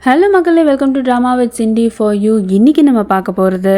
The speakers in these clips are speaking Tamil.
ஹலோ மக்களே, welcome to drama with Cindy for you. இன்னைக்கு நம்ம பார்க்க போகிறது,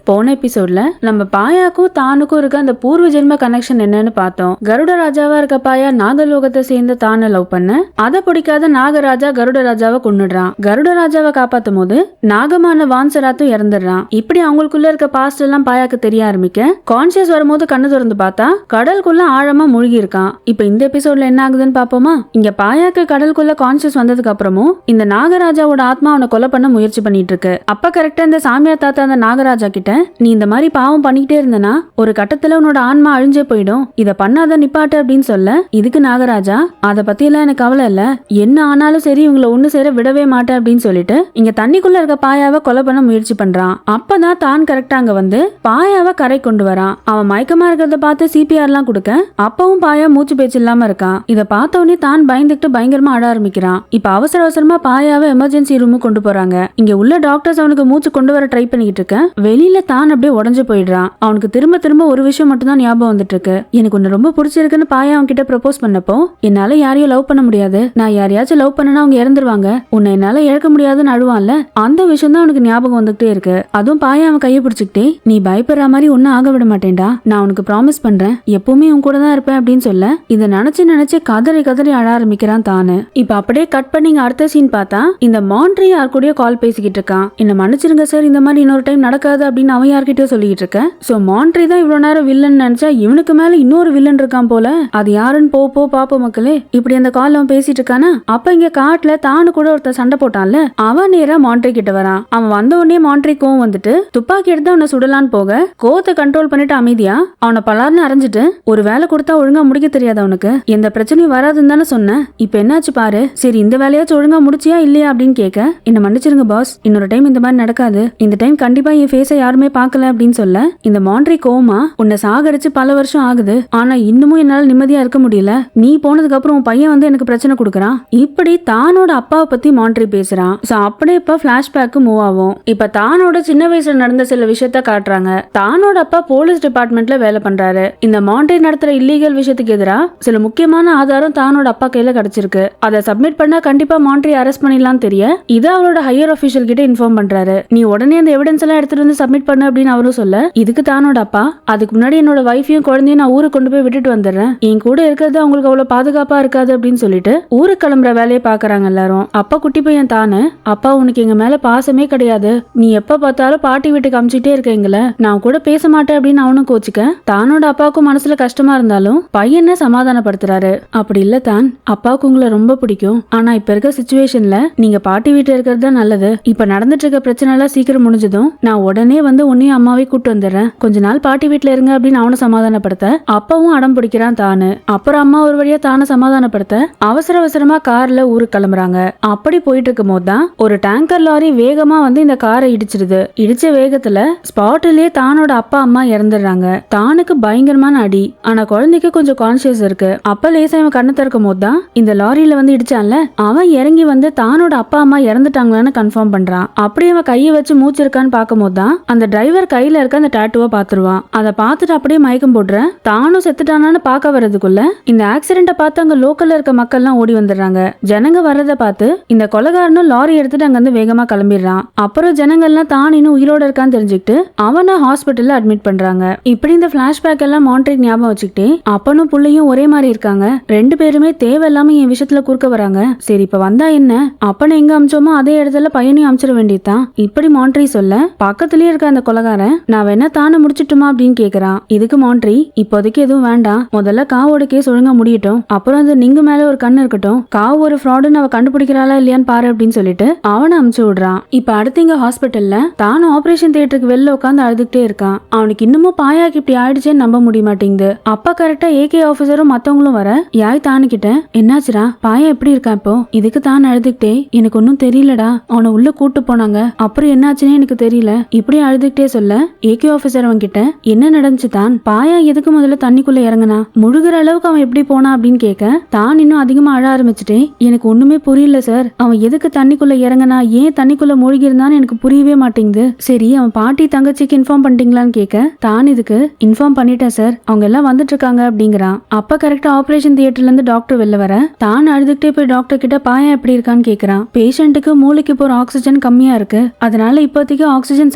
போன எபிசோட்ல நம்ம பாயாக்கும் தானுக்கும் இருக்க அந்த பூர்வ ஜென்ம கனெக்ஷன் என்னன்னு பார்த்தோம். கருட ராஜாவா இருக்க பாயா நாகலோகத்தை சேர்ந்த தானை லவ் பண்ண அதை பிடிக்காத நாகராஜா கருட ராஜாவை கொன்னுடுறான். கருட ராஜாவை காப்பாத்தும் போது நாகமான வான்சராத்தும் இறந்துடுறான். இப்படி அவங்களுக்குள்ள இருக்க பாஸ்ட் எல்லாம் பாயாக்கு தெரிய ஆரம்பிக்க கான்சியஸ் வரும்போது கண்ணு திறந்து பார்த்தா கடலுக்குள்ள ஆழமா மூழ்கி இருக்கான். இப்ப இந்த எபிசோட்ல என்ன ஆகுதுன்னு பாப்போமா? இங்க பாயாக்கு கடலுக்குள்ள கான்சியஸ் வந்ததுக்கு அப்புறமும் இந்த நாகராஜாவோட ஆத்மா அவனை கொலை பண்ண முயற்சி பண்ணிட்டு இருக்கு. அப்ப கரெக்டா இந்த சாமியார் தாத்தா அந்த நாகராஜா கிட்ட, நீ இந்த மாதிரி பாவம் பண்ணிக்கிட்டே இருந்தனா ஒரு கட்டத்துல உன்னோட ஆன்மா அழிஞ்சே போயிடும், இத பண்ணாத நிப்பாட்டு அப்படின்னு சொல்ல, இதுக்கு நாகராஜா அத பத்தி எல்லாம் எனக்கு கவலை இல்ல, என்ன ஆனாலும் சரி இவங்களை ஒண்ணு சேர விடவே மாட்டேன் அப்படின்னு சொல்லிட்டு இங்க தண்ணிக்குள்ள இருக்க பாயாவை கொலை பண்ண முயற்சி பண்றான். அப்பதான் தான் கரெக்டா அங்க வந்து பாயாவை கரை கொண்டு வரான். அவன் மயக்கமா இருக்கிறத பார்த்து சிபிஆர் எல்லாம் கொடுக்க அப்பவும் பாயா மூச்சு பேச்சு இல்லாம இருக்கான். இத பார்த்தவனே தான் பயந்துட்டு பயங்கரமா அழ ஆரம்பிக்கிறான். இப்ப அவசர அவசரமா பாயாவை எமர்ஜென்சி ரூமுக்கு கொண்டு போறாங்க. இங்க உள்ள டாக்டர்ஸ் அவனுக்கு மூச்சு கொண்டு வர ட்ரை பண்ணிட்டு இருக்க வெளியில தான் அப்படியே உடஞ்சு போயிடுறான். அவனுக்கு திரும்ப திரும்ப ஒரு விஷயம் மட்டும் தான் ஞாபகம் வந்துட்டு இருக்கு. எனக்கு ஒன்னு ரொம்ப பிடிச்சிருக்குன்னு பாயா அவன் கிட்ட ப்ரப்போஸ் பண்ணப்போ, என்னால யாரையும் லவ் பண்ண முடியாது, நான் யாரையாச்சும் லவ் பண்ணனா அவங்க இறந்துருவாங்க, உன்னை என்னால இழக்க முடியாதுன்னு அழுவான்ல, அந்த விஷயம் தான் அவனுக்கு ஞாபகம் வந்துகிட்டே இருக்கு. அதுவும் பாயா அவன் கையை பிடிச்சிக்கிட்டே, நீ பயப்படுற மாதிரி ஒன்னும் ஆக விட மாட்டேன்டா, நான் உனக்கு ப்ராமிஸ் பண்றேன், எப்பவுமே உன் கூட தான் இருப்பேன் அப்படின்னு சொல்ல, இதை நினைச்சு கதறி கதறி அழ ஆரம்பிக்கிறான் தானு. இப்ப அப்படியே கட் பண்ணி அடுத்த சீன் பார்த்தா இந்த மாண்ட்ரி யார் கூடயோ கால் பேசிக்கிட்டு இருக்கான். என்ன மன்னிச்சிருங்க சார், இந்த மாதிரி இன்னொரு டைம் நடக்காது அப்படின்னு அவன் யார்கிட்டயோ சொல்லிட்டு இருக்க. சோ மாண்ட்ரி தான் இவ்வளவு நேரம் வில்லன் நினைச்சா இவனுக்கு மேல இன்னொரு வில்லன் இருக்கான் போல. அது யாருன்னு போ பாப்போம் மக்களே. இப்படி அந்த கால் அவன் பேசிட்டு இருக்கானா, அப்ப இங்க காட்டுல தானு கூட ஒருத்தர் சண்டை போட்டான்ல, அவன் நேரா மாண்ட்ரி கிட்ட வரான். அவன் வந்த உடனே மாண்ட்ரி கோவம் வந்துட்டு துப்பாக்கி எடுத்து அவனை சுடலான்னு போக கோவத்தை கண்ட்ரோல் பண்ணிட்டு அமைதியா அவனை பலார்னு அரைஞ்சிட்டு, ஒரு வேலை கொடுத்தா ஒழுங்கா முடிக்க தெரியாது அவனுக்கு, எந்த பிரச்சனையும் வராதுன்னு தானே சொன்னேன், இப்ப என்னாச்சு பாரு, சரி இந்த வேலையாச்சும் ஒழுங்கா முடிச்சியா இல்லையா அப்படின்னு கேட்க, என்ன மன்னிச்சிருங்க பாஸ், இன்னொரு டைம் இந்த மாதிரி நடக்காது, இந்த டைம் கண்டிப்பா என் ஃபேஸை யாருமே பார்க்கல அப்படின்னு சொல்ல, இந்த மாண்ட்ரி கோமா, உன்னை சாகடிச்சு பல வருஷம் ஆகுது, ஆனா இன்னமும் என்னால நிம்மதியா இருக்க முடியல, நீ போனதுக்கு அப்புறம் உன் பையன் வந்து எனக்கு பிரச்சனை கொடுக்கறான், இப்படி தானோட அப்பாவை பத்தி மாண்ட்ரி பேசுறான். சோ அப்படியே இப்ப பிளாஷ்பேக் மூவ் ஆகும். இப்ப தானோட சின்ன வயசுல நடந்த சில விஷயத்த காட்டுறாங்க. தானோட அப்பா போலீஸ் டிபார்ட்மெண்ட்ல வேலை பண்றாரு. இந்த மாண்ட்ரி நடத்துற இல்லீகல் விஷயத்துக்கு எதிரா சில முக்கியமான ஆதாரம் தானோட அப்பா கையில கிடைச்சிருக்கு. அதை சப்மிட் பண்ணா கண்டிப்பா மாண்ட்ரி அரெஸ்ட் பண்ணிடலாம் தெரிய, இதை அவரோட ஹையர் அபிஷியல் கிட்ட இன்ஃபார்ம் பண்றாரு. நீ உடனே அந்த எவிடன்ஸ் எல்லாம் எடுத்துட்டு வந்து சப்மிட் பண்ணு அப்படின்னு அவரும் சொல்ல, இதுக்கு தானோட அப்பா, அதுக்கு முன்னாடி என்னோட வைஃபையும் குழந்தையும் நான் ஊருக்கு கொண்டு போய் விட்டுட்டு வந்துடுறேன், என் கூட இருக்கிறது அவங்களுக்கு அவ்வளவு பாதுகாப்பா இருக்காது அப்படின்னு சொல்லிட்டு ஊருக்கு கிளம்புற வேலையை பாக்குறாங்க எல்லாரும். அப்பா குட்டி பையன் தானு, அப்பா உனக்கு எங்க மேல பாசமே கிடையாது, நீ எப்ப பார்த்தாலும் பாட்டி வீட்டுக்கு அமிச்சிட்டே இருக்க எங்களை, நான் கூட பேச மாட்டேன் அப்படின்னு அவனும் கோச்சுக்க, தானோட அப்பாவுக்கும் மனசுல கஷ்டமா இருந்தாலும் பையனை சமாதானப்படுத்துறாரு. அப்படி இல்ல தான், அப்பாவுக்கு உங்களை ரொம்ப பிடிக்கும், ஆனா இப்ப இருக்க சிச்சுவேஷன்ல நீங்க பாட்டி வீட்டுல இருக்கிறது தான் நல்லது, இப்ப நடந்துட்டு இருக்க பிரச்சனை எல்லாம் சீக்கிரம் முடிஞ்சதும் நான் உடனே வந்து உன்னையும் அம்மாவை கூட்டு வந்துடுறேன், கொஞ்ச நாள் பாட்டி வீட்டுல இருங்க அப்படின்னு அவனை சமாதானப்படுத்த அப்பாவும் அடம் பிடிக்கிறான் தானு. அப்புறம் அம்மா ஒரு வழியா தானே சமாதானப்படுத்த அவசர அவசரமா கார்ல ஊருக்கு கிளம்புறாங்க. அப்படி போயிட்டு இருக்கும் போதுதான் ஒரு டேங்கர் லாரி வேகமா வந்து இந்த காரை இடிச்சிருது. இடிச்ச வேகத்துல ஸ்பாட்லயே தானோட அப்பா அம்மா இறந்துடுறாங்க. தானுக்கு பயங்கரமான அடி, ஆனா குழந்தைக்கு கொஞ்சம் கான்சியஸ் இருக்கு. அப்ப லேசா இவன் கண்ணு திறக்கும் போதுதான் இந்த லாரியில வந்து இடிச்சான்ல, அவன் இறங்கி வந்து தானோட அப்பா அம்மா இறந்துட்டாங்களான்னு கன்ஃபார்ம் பண்றான். அப்படி அவன் கையை வச்சு மூச்சு இருக்கான்னு பார்க்கும் போதுதான் அந்த டிரைவர் கையில இருக்க அந்த டாட்டூவை பாத்துருவான். அதை பார்த்துட்டு அப்படியே மயக்கம் போடுற, தானும் செத்துட்டானான்னு பார்க்க வர்றதுக்குள்ள இந்த ஆக்சிடென்ட்டை பார்த்து அங்க லோக்கல்ல இருக்க மக்கள் எல்லாம் ஓடி வந்துடுறாங்க. ஜனங்க வர்றதை பார்த்து இந்த கொலைகாரனும் லாரி எடுத்துட்டு அங்க இருந்து வேகமா கிளம்பிடுறான். அப்புறம் ஜனங்கள்லாம் தான் இன்னும் உயிரோட இருக்கான்னு தெரிஞ்சுக்கிட்டு அவனை ஹாஸ்பிட்டல்ல அட்மிட் பண்றாங்க. இப்படி இந்த பிளாஷ்பேக் எல்லாம் மாண்ட்ரி ஞாபகம் வச்சுக்கிட்டே, அப்பனும் புள்ளையும் ஒரே மாதிரி இருக்காங்க, ரெண்டு பேருமே தேவையில்லாம என் விஷயத்துல குறுக்க வராங்க, சரி இப்ப வந்தா என்ன, அப்பனை எங்க அமிச்சோமோ அதே இடத்துல பையனையும் அமிச்சிட வேண்டியதுதான், இப்படி மாண்ட்ரி சொல்ல பக்கத்துலயே இருக்க அந்த கொலைகாரன், நான் வேணா தானே முடிச்சிட்டுமா அப்படின்னு கேக்குறான். இதுக்கு மாண்ட்ரி, இப்போதைக்கு எதுவும் வேண்டாம், முதல்ல காவோட கேஸ் ஒழுங்கா முடியட்டும், அப்புறம் அந்த நீங்க மேல ஒரு கண்ணு இருக்கட்டும், காவு ஒரு ஃப்ராடுன்னு அவ கண்டுபிடிக்கிறாளா இல்லையான்னு பாரு அப்படின்னு சொல்லிட்டு அவனை அமுச்சு விடுறான். இப்ப அடுத்து இங்க ஹாஸ்பிட்டல்ல தானும் ஆபரேஷன் தியேட்டருக்கு வெளில உட்காந்து அழுதுகிட்டே இருக்கான். அவனுக்கு இன்னமும் பாயாக்கு இப்படி ஆயிடுச்சேன்னு நம்ப முடிய மாட்டேங்குது. அப்பா கரெக்டா ஏகே ஆபீசரும் மத்தவங்களும் வர, யாய் தானு கிட்ட, என்னாச்சுடா பாயா எப்படி இருக்கா இப்போ, இதுக்கு தான் அழுதுகிட்டே, எனக்கு ஒன்னும் தெரியலடா, அவனை உள்ள கூட்டு போனாங்க, அப்புறம் என்னாச்சுன்னு எனக்கு தெரியல, இப்படி அழுதுகிட்டே சொல்ல ஏகே ஆபீசர் அவன் கிட்ட என்ன நடந்துச்சு தான், பாயா எதுக்கு முதல்ல தண்ணிக்குள்ள இறங்குனா, முழுகிற அளவுக்கு அவன் எப்படி போனா அப்படின்னு கேட்க தான் இன்னும் அதிகமா அழ ஆரம்பிச்சுட்டேன். எனக்கு ஒண்ணுமே புரியல சார், அவன் எதுக்கு தண்ணிக்குள்ள இறங்குனா, ஏன் தண்ணிக்குள்ள மூழ்கி இருந்தான்னு எனக்கு புரியவே மாட்டேங்குது. சரி அவன் பாட்டி தங்கச்சிக்கு இன்ஃபார்ம் பண்ணிட்டீங்களான்னு கேட்க தான் இதுக்கு இன்ஃபார்ம் பண்ணிட்டேன் சார், அவங்க எல்லாம் வந்துட்டு இருக்காங்க அப்படிங்கிறான். அப்ப கரெக்டா ஆபரேஷன் தியேட்டர்ல இருந்து டாக்டர் வெளில வர தான் அழுதுகிட்டே போய் டாக்டர் கிட்ட பாயா எப்படி இருக்கான்னு கேக்குறான். பேஷண்ட்டுக்கு மூளைக்கு போற ஆக்சிஜன் கம்மியா இருக்கு, அதனால இப்போதைக்கு ஆக்சிஜன்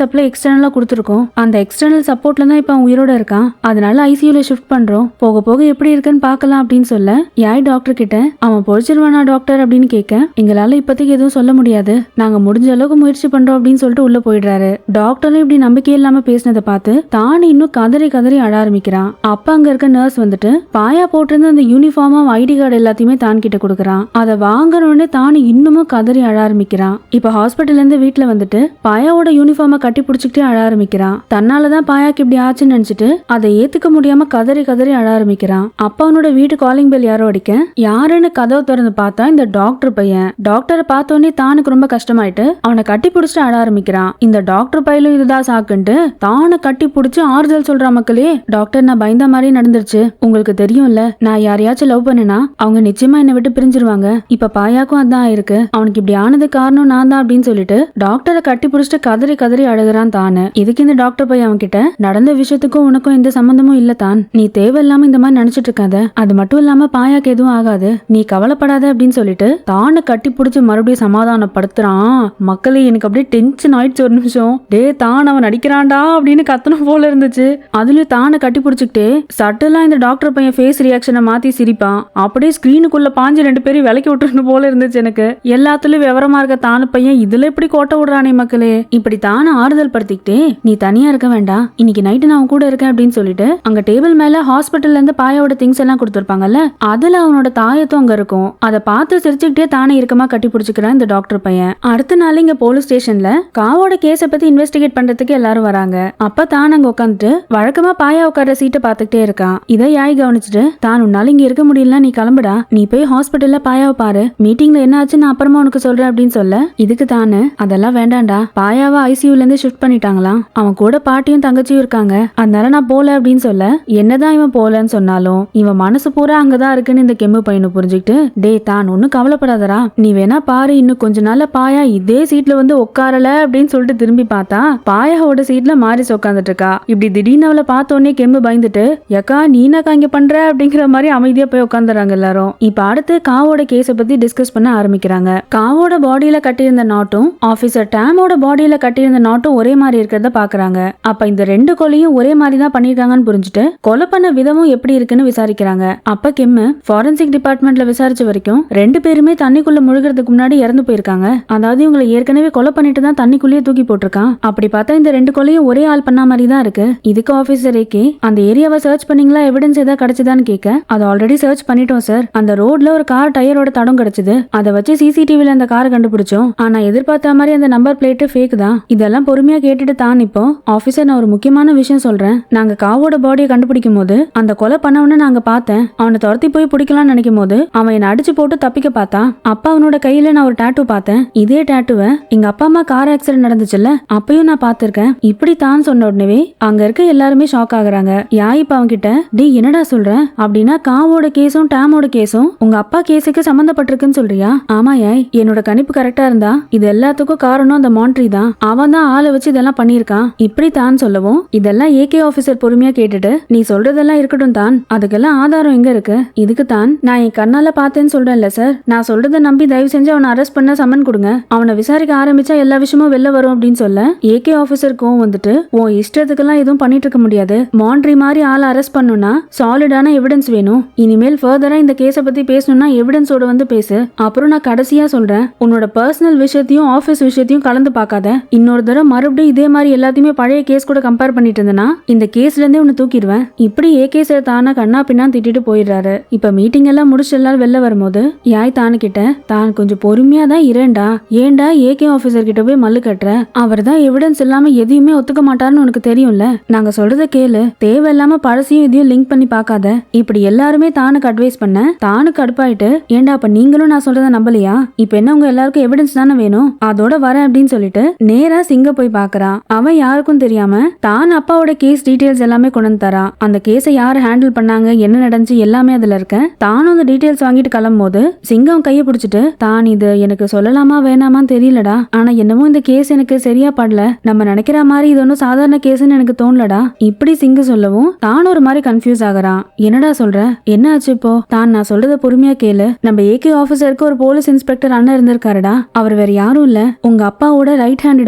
சப்ளை எக்ஸ்டர்னலா கொடுத்துருக்கோம். அந்த எக்ஸ்டர்னல் சப்போர்ட்ல தான் இப்ப அவன் உயிரோட இருக்கான், அதனால ஐசியூல ஷிஃப்ட் பண்றோம், போக போக எப்படி இருக்குன்னு பாக்கலாம் அப்படின்னு சொல்ல யாய் டாக்டர் கிட்ட அவன் பொழிச்சிருவானா டாக்டர் அப்படின்னு கேட்க எங்களால இப்போதைக்கு எதுவும் சொல்ல முடியாது, நாங்க முடிஞ்ச அளவுக்கு முயற்சி பண்றோம் அப்படின்னு சொல்லிட்டு உள்ள போயிடுறாரு. டாக்டரும் இப்படி நம்பிக்கை இல்லாம பேசினதை பார்த்து தான் இன்னும் கதறி கதறி அழ ஆரம்பிக்கிறான். அப்ப அங்க இருக்க நர்ஸ் வந்துட்டு பாயா போட்டிருந்த அந்த யூனிஃபார்ம் ஐடி கார்டு எல்லாத்தையுமே தான் கிட்ட கொடுக்கறான். அதை வாங்கணும்னு தான் இன்னமும் கதறி அழ ஆரம்பிக்கிறான். இப்ப ஹாஸ்பிட்டல்ல இருந்து வீட்டுல வந்துட்டு பாயாவோட யூனிஃபார்மை கட்டி பிடிச்சிக்கிட்டே அழ ஆரம்பிக்கிறான். தன்னாலதான் பாயாக்கு இப்படி ஆச்சுன்னு நினைச்சிட்டு அதை ஏத்துக்க முடியாம கதறி கதறி அழ ஆரம்பிக்கிறான். அப்ப அவனோட வீட்டு காலிங் பெல் யாரோ அடிக்க யாருன்னு கதவை திறந்து பார்த்தா இந்த டாக்டர் பையன். டாக்டரை பார்த்தோன்னே தானுக்கு ரொம்ப கஷ்டமாயிட்டு அவனை கட்டி பிடிச்சிட்டு அழ ஆரம்பிக்கிறான். இந்த டாக்டர் பையலும் இதுதான் சாக்குன்ட்டு தானை கட்டி பிடிச்சி ஆறுதல் சொல்ற மக்களே, டாக்டர் நான் பயந்த மாதிரி நடந்துருச்சு, உங்களுக்கு தெரியும்ல நான் யாரையாச்சும் லவ் பண்ணனா அவங்க நிச்சயமா என்னை விட்டு பிரிஞ்சிருவாங்க, இப்ப பாயாக்கும் அதான் ஆயிருக்கு, அவனுக்கு இப்படி ஆனது காரணம் நான் தான் அப்படின்னு சொல்லிட்டு டாக்டரை கட்டி பிடிச்சிட்டு கதறி கதறி அழுகிறான் தானு. இதுக்கு இந்த டாக்டர் பையன் அவன் கிட்ட நடந்த விஷயத்துக்கும் உனக்கும் எந்த சம்பந்தமும் இல்ல தான், நீ தேவையில்லாம இந்த மாதிரி நினைச்சிட்டு இருக்காத, அது மட்டும் இல்லாம பாயாக்கு எதுவும் ஆகாது, நீ கவலைப்படாத அப்படின்னு சொல்லிட்டு தானை கட்டி பிடிச்சி மறுபடியும் சமாதானப்படுத்துறான். மக்களே எனக்கு அப்படியே டென்ஷன் ஆயிடுச்சு ஒரு நிமிஷம். டே தான் அவன் நடிக்கிறான்டா அப்படின்னு கத்தணும் போல இருந்துச்சு. அதுலயும் தானை கட்டி பிடிச்சிக்கிட்டே சட்டெல்லாம் இந்த டாக்டர் பையன் ஃபேஸ் ரியாக்ஷனை மாத்தி சிரிப்பான். அப்படியே ஸ்கிரீனுக்குள்ள பாஞ்சு 2 பேரும் விலைக்கு விட்டுறணும் போல இருந்துச்சு எனக்கு. எல்லாத்துலயும் விவரமா இருக்க தானு பையன் இதுல எப்படி கோட்டை விடுறானே மக்களே. இப்படி தானே ஆறுதல் படுத்திக்கிட்டே நீ தனியா இருக்க வேண்டாம், இன்னைக்கு நைட்டு நான் கூட இருக்கேன் அப்படின்னு சொல்லிட்டு அங்க டேபிள் மேல ஹாஸ்பிட்டல்ல இருந்து பாயாவோட திங்ஸ் எல்லாம் கொடுத்துருப்பாங்கல்ல, அதுல அவனோட தாயத்தும் அங்க இருக்கும். அதை பார்த்து சிரிச்சுக்கிட்டே தானே இருக்கமா கட்டி பிடிச்சிக்கிறான் இந்த டாக்டர் பையன். அடுத்த நாள் இங்க போலீஸ் ஸ்டேஷன்ல காவோட கேஸ பத்தி இன்வெஸ்டிகேட் பண்றதுக்கு எல்லாரும் வராங்க. அப்ப தான் அங்க உட்காந்துட்டு வழக்கமா பாயா உட்கார சீட்டை பார்த்துக்கிட்டே இருக்கான். இதை யாய் கவனிச்சுட்டு தான் உன்னால இங்க இருக்க முடியல, நீ கிளம்புடா, நீ போய் ஹாஸ்பிட்டல்ல பாயாவை பாரு, மீட்டிங்ல என்ன ஆச்சு நான் அப்புறமா உனக்கு சொல்றேன் அப்படின்னு சொல்ல இதுக்கு தானு அதெல்லாம் வேண்டாண்டா, பாயாவை ஐசியூல இருந்து ஷிஃப்ட் பண்ணிட்டாங்களாம், அவன் கூட பாட்டியும் தங்கச்சியும் இருக்காங்க, அதனால நான் போல அப்படின்னு சொல்ல என்னதான் இவன் போலன்னு சொன்னாலும் இவன் மனசு பூரா அங்கதான் இருக்குன்னு இந்த கெம்மு பையனை புரிஞ்சுக்கிட்டு டே தான் ஒன்னும் கவலைப்படாதரா, நீ வேணா பாரு, இன்னும் கொஞ்ச நாள்ல பாயா இதே சீட்ல வந்து உட்காரல அப்படின்னு சொல்லிட்டு திரும்பி பார்த்தா பாயாவோட சீட்ல மாரிஸ் உட்காந்துட்டு இருக்கா. இப்படி திடீர்னு அவளை பார்த்தோன்னே கெம்பு பயந்துட்டு யக்கா நீனாக்கா இங்க பண்ற அப்படிங்கிற மாதிரி அமைதியா போய் உட்காந்துறாங்க எல்லாரும். இப்ப அடுத்து காவோட கேஸ பத்தி டிஸ்கஸ் பண்ண ஆரம்பிக்கிறாங்க. காவோட பாடியில கட்டியிருந்த நாட்டும் ஆபீசர் டேமோட பாடியில கட்டியிருந்த நாட்டும் ஒரே மாதிரி இருக்கிறத பாக்குறாங்க. அப்ப இந்த 2 கொலையும் ஒரே மாதிரி தான் பண்ணிருக்காங்கன்னு புரிஞ்சுட்டு கொலை பண்ண விதமும் எப்படி இருக்குன்னு விசாரிக்கிறாங்க. அப்ப கெம்மு ஃபாரன்சிக் டிபார்ட்மெண்ட்ல விசாரிச்ச வரைக்கும் 2 பேருமே தண்ணிக்குள்ள முழுகிறதுக்கு முன்னாடி இறந்து போயிருக்காங்க. அதாவது இவங்களை ஏற்கனவே கொலை பண்ணிட்டு தான் தண்ணிக்குள்ளேயே தூக்கி போட்டிருக்கான். அப்படி பார்த்தா இந்த 2 கொலையும் ஒரே ஆள் பண்ண மாதிரி தான் இருக்கு. இதுக்கு ஆபீசர் ஏகே அந்த ஏரியாவை சர்ச் பண்ணீங்களா, எவிடன்ஸ் ஏதாவது கிடைச்சதான்னு கேட்க அது ஆல்ரெடி சர்ச் பண்ணிட்டோம் சார், அந்த ரோட்ல ஒரு கார் டயரோட தடம் கிடைச்சது, அதை வச்சு சிசிடிவில அந்த காரை கண்டுபிடிச்சோம், ஆனா எதிர்பார்த்த மாதிரி அந்த நம்பர் பிளேட் ஃபேக் தான். இதெல்லாம் பொறுமையா கேட்டுட்டு தான் இப்போ ஆபீசர் நான் ஒரு முக்கியமான விஷயம் சொல்றேன், நாங்க காவோட பாடியை கண்டுபிடிக்கும் போது அந்த கொலை பண்ணவன நாங்க பார்த்தேன், அவனை துரத்தி போய் பிடிக்கலாம்னு நினைக்கும் போது அவன் என்ன அடிச்சு போட்டு தப்பிக்க பார்த்தான். அப்ப அவனோட கையில நான் ஒரு டாட்டூ பார்த்தேன், இதே டாட்டூவை எங்க அப்பா அம்மா கார் ஆக்சிடென்ட் நடந்துச்சுல்ல அப்பயும் நான் பார்த்திருக்கேன். இப்படி தான் சொன்ன உடனே அங்க இருக்க எல்லாருமே ஷாக் ஆகுறாங்க. யாய் இப்ப அவங்க கிட்ட டி என்னடா சொல்ற அப்படின்னா காவோட கேஸும் டேமோட கேஸும் உங்க அப்பா கேஸுக்கு சம்பந்தப்பட்டிருக்குன்னு சொல்றியா? ஆமா யாய், என்னோட கணிப்பு கரெக்டா இருந்தா இது எல்லாத்துக்கும் காரணம் அந்த மான்ட்ரி தான், அவன் தான் ஆளை வச்சு இதெல்லாம் பண்ணிருக்கான். இப்படி தான் சொல்லவும் இதெல்லாம் ஏகே ஆபீசர் பொறுமையா கேட்டுட்டு நீ சொல்றதெல்லாம் இருக்கட்டும் தான், அதுக்கெல்லாம் ஆதாரம் எங்க இருக்கு? இதுக்கு தான் நான் என் கண்ணால பார்த்தேன்னு சொல்றேன்ல சார், நான் சொல்றதை நம்பி தயவு செஞ்சு அவனை அரெஸ்ட் பண்ண சம்மன் கொடுங்க, அவனை விசாரிக்க ஆரம்பிச்சா எல்லா விஷயமும் வெளில வரும் அப்படின்னு சொல்ல ஏகே ஆபீசருக்கும் வந்துட்டு உன் இஷ்டத்துக்கெல்லாம் எதுவும் பண்ணிட்டு இருக்க முடியாது, மான்ட்ரி மாதிரி ஆளை அரெஸ்ட் பண்ணணும்னா சாலிடான எவிடன்ஸ் வேணும், இனிமேல் ஃபர்தரா இந்த கேஸை பத்தி பேசணும்னா எவிடன்ஸோட வந்து பேசு, அப்புறம் நான் கடைசியா சொல்றேன் உன்னோட பர்சனல் விஷயத்தையும் ஆபீஸ் விஷயத்தையும் கலந்து பார்க்காத, இன்னொரு தடவை மறுபடியும் இதே மாதிரி எல்லாத்தையுமே பழைய கேஸ் கூட கம்பேர் பண்ணிட்டு இருந்தனா இந்த கேஸ்ல இருந்தே உன்னை தூக்கிடுவேன். இப்படி ஏகே சார் தானா கண்ணா பின்னா திட்டிட்டு போயிடுறாரு. இப்ப மீட்டிங் எல்லாம் முடிச்சு எல்லாரும் வெளில வரும்போது யாய் தானு கிட்ட தான் கொஞ்சம் பொறுமையா தான் இரேண்டா, ஏண்டா ஏகே ஆபீசர் கிட்ட போய் மல்லு கட்டுற, அவர் தான் எவிடன்ஸ் இல்லாம எதையுமே ஒத்துக்க மாட்டாருன்னு உனக்கு தெரியும்ல, நாங்க சொல்றத கேளு, தேவையில்லாம பழசையும் இதையும் லிங்க் பண்ணி பார்க்காத. இப்படி எல்லாருமே தானுக்கு அட்வைஸ் பண்ண தானுக்கு கடுப்பாயிட்டு ஏண்டா அப்ப நீங்களும் நான் சொல்றத நம்பலையா, இப்ப என்ன உங்க எல்லாருக்கும் எவிடன்ஸ் தானே வேணும், அதோட வரேன் அப்படின்னு சொல்லிட்டு நேரா சிங்க போய் பாக்குறா. வந்துட்டான். அவன் யாருக்கும் தெரியாம தான் அப்பாவோட கேஸ் டீடைல்ஸ் எல்லாமே கொண்டு வந்து தரான். அந்த கேஸை யாரு ஹேண்டில் பண்ணாங்க, என்ன நடந்துச்சு எல்லாமே அதுல இருக்க. தானும் அந்த டீடைல்ஸ் வாங்கிட்டு கிளம்பும் போது சிங்கம் கையை பிடிச்சிட்டு, தான் இது எனக்கு சொல்லலாமா வேணாமான்னு தெரியலடா, ஆனா என்னமோ இந்த கேஸ் எனக்கு சரியா படல, நம்ம நினைக்கிற மாதிரி இது ஒன்னும் சாதாரண கேஸ்ன்னு எனக்கு தோணலடா இப்படி சிங்கம் சொல்லவும் தான் ஒரு மாதிரி கன்ஃபியூஸ் ஆகுறான். என்னடா சொல்ற, என்ன ஆச்சு இப்போ? தான் நான் சொல்றத பொறுமையா கேளு. நம்ம ஏகே ஆபீசருக்கு ஒரு போலீஸ் இன்ஸ்பெக்டர் அண்ணன் இருந்திருக்காருடா. அவர் வேற யாரும் இல்ல, உங்க அப்பாவோட ரைட் ஹேண்டட்.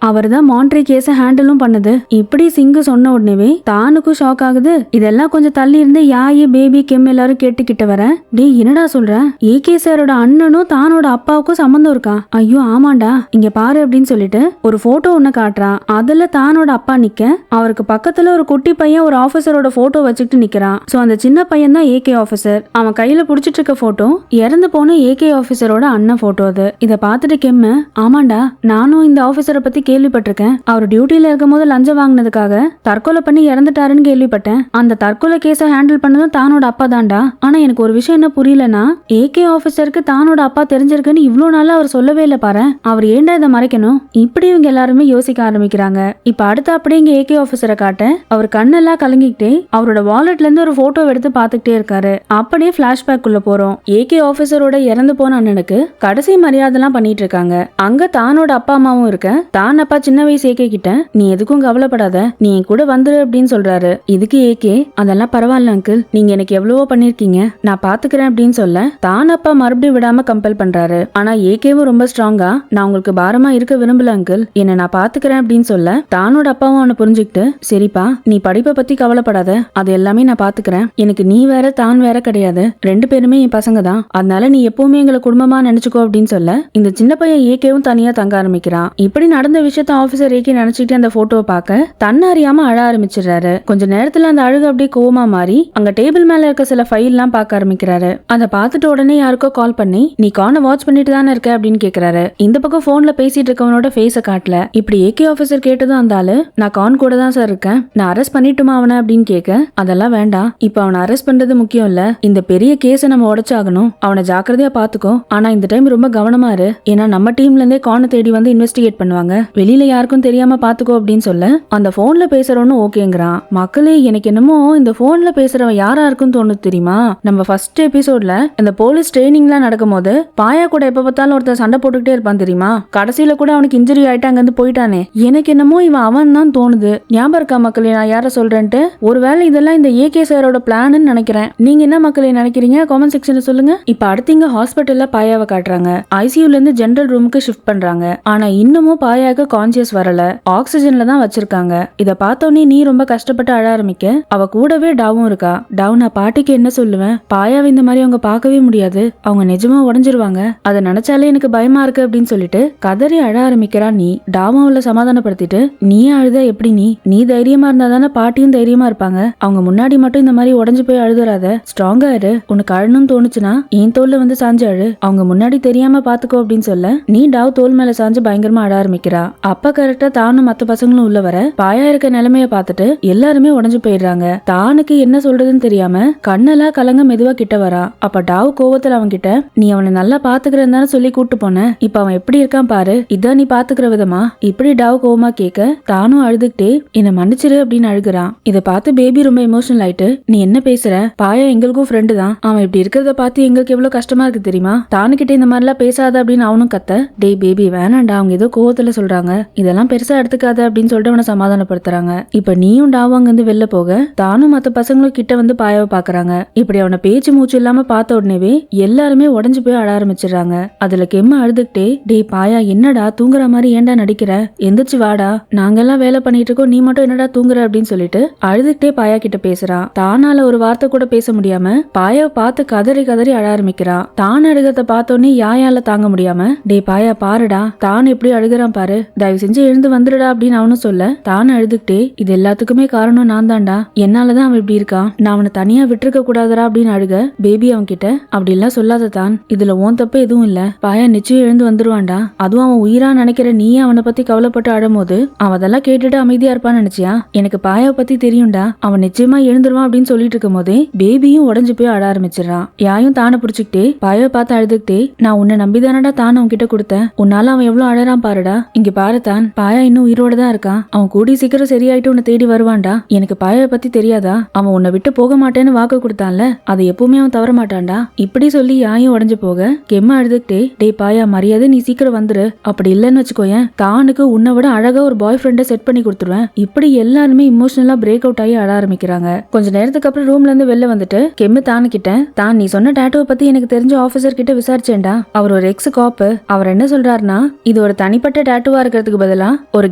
அவர் தான் மாண்ட்ரி கேஸ ஹேண்டிலும் பண்ணது. இப்படி சிங்கு சொன்ன உடனே தானுக்கும் ஷாக் ஆகுது. இதெல்லாம் கொஞ்சம் தள்ளி இருந்து யாயி பேபி கெம் எல்லாரும் கேட்டுக்கிட்ட வர, டே என்னடா சொல்ற, ஏகே சாரோட அண்ணனும் தானோட அப்பாவுக்கும் சம்பந்தம் இருக்கா? ஐயோ ஆமாண்டா, இங்க பாரு அப்படின்னு சொல்லிட்டு ஒரு போட்டோ ஒண்ணு காட்டுறான். அதுல தானோட அப்பா நிக்க, அவருக்கு பக்கத்துல ஒரு குட்டி பையன் ஒரு ஆபீசரோட போட்டோ வச்சுக்கிட்டு நிக்கிறான். சோ அந்த சின்ன பையன் தான் ஏகே ஆபீசர். அவன் கையில புடிச்சிட்டு இருக்க போட்டோ இறந்து போன ஏகே ஆபீசரோட அண்ணன் போட்டோ அது. இத பாத்துட்டு கெம்மு, ஆமாண்டா நானும் இந்த ஆபீசரை பத்தி கேள்விப்பட்டிருக்கேன். அவர் டியூட்டில இருக்கும் போது லஞ்சம் வாங்கினதுக்காக தற்கொலை பண்ணி இறந்துட்டாருன்னு கேள்விப்பட்டேன். அந்த தற்கொலை கேஸ ஹேண்டில் பண்ணதும் தானோட அப்பா தான்டா. ஆனா எனக்கு ஒரு விஷயம் என்ன புரியலனா, ஏகே ஆபீசருக்கு தானோட அப்பா தெரிஞ்சிருக்குன்னு இவ்ளோ நாளா அவர் சொல்லவே இல்ல பாரு. அவர் ஏன்டா இதை மறைக்கணும்? இப்படி இவங்க எல்லாருமே யோசிக்க ஆரம்பிக்கிறாங்க. இப்ப அடுத்து அப்படியே இங்க ஏகே ஆபீசரை காட்ட, அவர் கண்ணெல்லாம் கலங்கிக்கிட்டே அவரோட வாலெட்ல இருந்து ஒரு போட்டோ எடுத்து பாத்துக்கிட்டே இருக்காரு. அப்படியே பிளாஷ்பேக் உள்ள போறோம். ஏகே ஆபீசரோட இறந்து போன அண்ணனுக்கு கடைசி மரியாதை எல்லாம் பண்ணிட்டு இருக்காங்க. அங்க தானோட அப்பா அம்மாவும் இருக்க. தான் அப்பா சின்ன வயசு ஏகே கிட்ட, நீ எதுக்கும் கவலைப்படாத, நீ என் கூட வந்துரு அப்படின்னு சொல்றாரு. இதுக்கு ஏகே, அதெல்லாம் பரவாயில்ல அங்கிள், நீங்க எனக்கு எவ்வளவோ பண்ணிருக்கீங்க, நான் பாத்துக்கிறேன் அப்படின்னு சொல்ல தான் அப்பா மறுபடியும் விடாம கம்பல் பண்றாரு. ஆனா ஏகேவும் ரொம்ப ஸ்ட்ராங்கா, நான் உங்களுக்கு பாரமா இருக்க விரும்பல அங்கிள், என்ன நான் பாத்துக்கிறேன் அப்படின்னு சொல்ல தானோட அப்பாவும் அவனை புரிஞ்சுக்கிட்டு, சரிப்பா நீ படிப்பை பத்தி கவலைப்படாத, அது எல்லாமே நான் பாத்துக்கிறேன், எனக்கு நீ வேற தான் வேற கிடையாது, ரெண்டு பேருமே என் பசங்க தான், அதனால நீ எப்பவுமே எங்களை குடும்பமா நினைச்சுக்கோ அப்படின்னு சொல்ல இந்த சின்ன பையன் ஏகேவும் தனியா தங்க ஆரம்பிக்கிறான். இப்படி நடந்த விஷயத்த ஆபீசர் ஏகே நினைச்சுக்கிட்டு அந்த போட்டோவை பார்க்க தன்னை அறியாம அழ ஆரம்பிச்சிடுறாரு. கொஞ்ச நேரத்துல அந்த அழுகு அப்படியே கோவமா மாறி அங்க டேபிள் மேல இருக்க சில ஃபைல் எல்லாம் பார்க்க ஆரம்பிக்கிறாரு. அதை பார்த்துட்டு உடனே யாருக்கோ கால் பண்ணி, நீ கானை வாட்ச் பண்ணிட்டு தானே இருக்க அப்படின்னு கேக்குறாரு. இந்த பக்கம் போன்ல பேசிட்டு இருக்கவனோட ஃபேஸ காட்டல. இப்படி ஏகே ஆபீசர் கேட்டதும் அந்த ஆளு, நான் கான் கூட தான் சார் இருக்கேன், நான் அரெஸ்ட் பண்ணிட்டுமா அவனை அப்படின்னு கேட்க, அதெல்லாம் வேண்டாம், இப்ப அவனை அரெஸ்ட் பண்றது முக்கியம் இல்ல, இந்த பெரிய கேஸை நம்ம உடைச்சாகணும், அவனை ஜாக்கிரதையா பாத்துக்கோ, ஆனா இந்த டைம் ரொம்ப கவனமா இரு, ஏன்னா நம்ம டீம்ல இருந்தே கானை தேடி வந்து இன்வெஸ்டிகேட் பண்ணுவாங்க, வெளியில யாருக்கும் தெரியாம பாத்துக்கோ அப்படின்னு சொல்ல அந்த போன்ல பேசுறவனும் ஓகேங்கிறான். மக்களே எனக்கு என்னமோ இந்த போன்ல பேசுறவன் யாரா இருக்குன்னு தோணுது தெரியுமா? நம்ம ஃபர்ஸ்ட் எபிசோட்ல இந்த போலீஸ் ட்ரைனிங்லாம் நடக்கும் போது பாயா கூட எப்ப பார்த்தாலும் ஒருத்தர் சண்டை போட்டுக்கிட்டே இருப்பான் தெரியுமா? கடைசியில கூட அவனுக்கு இன்ஜுரி ஆயிட்டு அங்க இருந்து போயிட்டானே, எனக்கு என்னமோ இவன் அவன் தான் தோணுது. ஞாபகம் இருக்கா மக்களே நான் யார சொல்றேன்ட்டு? ஒருவேளை இதெல்லாம் இந்த ஏகே சாரோட பிளான்னு நினைக்கிறேன். நீங்க என்ன மக்களே நினைக்கிறீங்க? காமெண்ட் செக்ஷன்ல சொல்லுங்க. இப்ப அடுத்து இங்க ஹாஸ்பிட்டல்ல பாயாவை காட்டுறாங்க. ஐசியூல இருந்து ஜெனரல் ரூமுக்கு ஷிஃப்ட் பண்றாங்க. ஆனா இன்னமும் பாயாக்கு கான்சியஸ் வரல, ஆக்சிஜன்ல தான் வச்சிருக்காங்க. இத பார்த்தோன்னே நீ ரொம்ப கஷ்டப்பட்டு அழ ஆரம்பிக்க, அவ கூடவே டாவும் இருக்கா. டாவ், நான் பாட்டிக்கு என்ன சொல்லுவேன், பாயாவை இந்த மாதிரி அவங்க பார்க்கவே முடியாது, அவங்க நிஜமா உடஞ்சிருவாங்க, அதை நினைச்சாலே எனக்கு பயமா இருக்கு அப்படின்னு சொல்லிட்டு கதறி அழ ஆரம்பிக்கிறா. நீ டாவும் அவளை சமாதானப்படுத்திட்டு, நீ அழுத எப்படி, நீ தைரியமா இருந்தா தானே பாட்டியும் தைரியமா இருப்பாங்க, அவங்க முன்னாடி மட்டும் இந்த மாதிரி உடஞ்சு போய் அழுதுறாத, ஸ்ட்ராங்கா இரு, உனக்கு அழணும்னு தோணுச்சுன்னா என் தோல்ல வந்து சாஞ்சு அழு, அவங்க முன்னாடி தெரியாம பாத்துக்கோ அப்படின்னு சொல்ல நீ டாவ் தோல் மேல சாஞ்சு பயங்கரமா அழ ஆரம்பிக்கிறா. அப்ப கரெக்டா தானும் மத்த பசங்களும் உள்ள வர பாயா இருக்க நிலைமைய பார்த்துட்டு எல்லாருமே உடஞ்சு போயிடுறாங்க. தானுக்கு என்ன சொல்றதுன்னு தெரியாம கண்ணெல்லாம் கலங்க மெதுவா கிட்ட வரா. அப்ப டாவ் கோவத்துல அவன் கிட்ட, நீ அவனை நல்லா பாத்துக்கிறேன்னு தானே சொல்லி கூட்டு போன, இப்ப அவன் எப்படி இருக்கான் பாரு, இதான் நீ பாத்துக்கிற விதமா? இப்படி டாவ் கோவமா கேட்க தானும் அழுதுகிட்டே என்ன மன்னிச்சிரு அப்படின்னு அழுகுறான். இதை பார்த்து பேபி ரொம்ப எமோஷனல் ஆயிட்டு, நீ என்ன பேசுற, பாயா எங்களுக்கும் ஃப்ரெண்டு தான், அவன் இப்படி இருக்கிறத பார்த்து எங்களுக்கு எவ்வளவு கஷ்டமா இருக்கு தெரியுமா, தானுகிட்ட இந்த மாதிரிலாம் பேசாத அப்படின்னு அவனும் கத்த, டேய் பேபி வேணாண்டா, அவங்க ஏதோ கோவத்துல சொல்றாங்க, இதெல்லாம் பெருசா எடுத்துக்காத அப்படின்னு சொல்லிட்டு அவனை சமாதானப்படுத்துறாங்க. இப்ப நீயும் டாவும் அங்க இருந்து வெளில போக தானும் மத்த பசங்களும் கிட்ட வந்து பாயாவை பாக்குறாங்க. இப்படி அவனை பேச்சு மூச்சு இல்லாம பார்த்த உடனே எல்லாருமே உடஞ்சு போய் அழ ஆரம்பிச்சிடுறாங்க. அதுல கெம்ம அழுதுகிட்டே, டேய் பாயா என்னடா தூங்குற மாதிரி ஏன்டா நடிக்கிற, எந்திரிச்சு வாடா, நாங்கெல்லாம் வேலை பண்ணிட்டு இருக்கோம், நீ மட்டும் என்னடா தூங்குற அப்படின்னு சொல்லிட்டு அழுதுகிட்டே பாயா கிட்ட பேசுறான். தானால ஒரு வார்த்தை கூட பேச முடியாம பாயாவை பார்த்து கதறி கதறி அழ ஆரம்பிக்கிறான். தான் அழுகத்தை பார்த்தோன்னே யாயால தாங்க முடியாம, டே பாயா பாருடா, தான் எப்படி அழுகிறான் பாரு, தயவு செஞ்சு எழுந்து வந்துடுடா அப்படின்னு அவனும் சொல்ல தான் அழுதுகிட்டே, இது எல்லாத்துக்குமே காரணம் நான் தான்டா, என்னாலதான் அவன் இப்படி இருக்கான், நான் அவனை தனியா விட்டுருக்க கூடாதுடா அப்படின்னு அழுக பேபி அவன் கிட்ட, அப்படி எல்லாம் சொல்லாத தான், இதுல உன் தப்பு எதுவும் இல்ல, பாயா நிச்சயம் எழுந்து வந்துருவான்டா, அதுவும் அவன் உயிரா நினைக்கிற நீயே அவனை பத்தி கவலைப்பட்டு அழும்போது அவன் அதெல்லாம் கேட்டுட்டு அமைதியா இருப்பான்னு நினைச்சியா, எனக்கு பாயாவை பத்தி தெரியும்டா, அவன் நிச்சயமா எழுந்துருவான் அப்படின்னு சொல்லிட்டு இருக்கும் போதே பேபியும் உடஞ்சு போய் அழ ஆரம்பிச்சிடறான். யாயும் தானை பிடிச்சிக்கிட்டே பாயாவை பார்த்து அழுதுகிட்டே, நான் உன்னை நம்பிதானடா தான் அவன் கிட்ட கொடுத்தேன், உன்னால அவன் எவ்வளவு அழறான் பாருடா, இங்க பாரு தான், பாயா இன்னும் உயிரோட தான் இருக்கான், அவன் கூடி சீக்கிரம் சரியாயிட்டு உன்னை தேடி வருவான்டா, எனக்கு பாயாவை பத்தி தெரியாதா, அவன் உன்னை விட்டு போக மாட்டேன்னு வாக்கு கொடுத்தான்ல, அதை எப்பவுமே அவன் தவற மாட்டான்டா. இப்படி சொல்லி யாயும் உடஞ்சு போக கெம்ம அழுதுகிட்டே, டே பாயா மரியாதை நீ சீக்கிரம் வந்துரு, அப்படி இல்லன்னு வச்சுக்கோயேன் தானுக்கு உன்னை விட அழகா ஒரு பாய் ஃப்ரெண்டை செட் பண்ணி கொடுத்துருவேன். இப்படி எல்லாருமே இமோஷனலா பிரேக் அவுட் ஆகி அழ ஆரம்பிக்கிறாங்க. கொஞ்ச நேரத்துக்கு அப்புறம் ரூம்ல இருந்து வெளில வந்துட்டு கெம்மு தானு கிட்ட, தான் நீ சொன்ன டாட்டூவை பத்தி எனக்கு தெரிஞ்ச ஆபீசர் கிட்ட விசாரிச்சேன்டா, அவர் ஒரு எக்ஸ் காப்பு, அவர் என்ன சொல்றாருன்னா இது ஒரு தனிப்பட்ட டாட்டூவா இருக்கிறதுக்கு பதிலா ஒரு